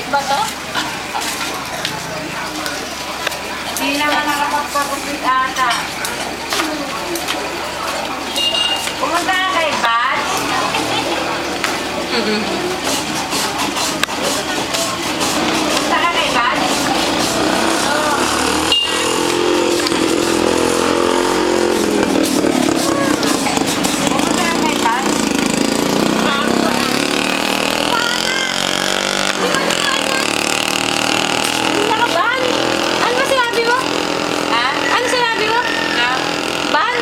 Malapit ba to? Hindi naman nakapagpagupit ata. Pumunta ka kay Bats? Pumunta ka kay Bats? Pumunta ka kay Bats? Nakaban? Ano ba sinabi mo? Ha? Ano sinabi mo? Ban?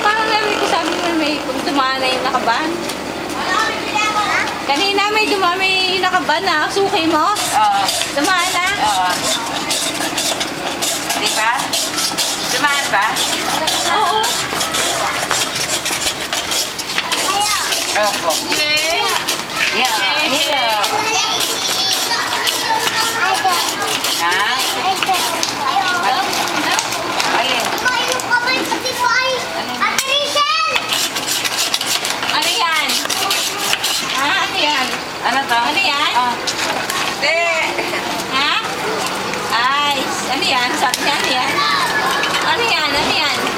Parang narinig ko sabi mo may dumaan na yung nakaban. Kanina may dumaan, may nakaban na. Suki mo? Oo. Dumaan na? Oo. Di ba? Dumaan ba? Oo. Opo. Yeah. Yeah. Ha? Ayun. Ano yan? Ha? Ano yan? Ano to? Ano yan? Ah. Hindi. Ha? Ay, ano yan? Sabi niya, ano yan? Ano yan? Ano yan?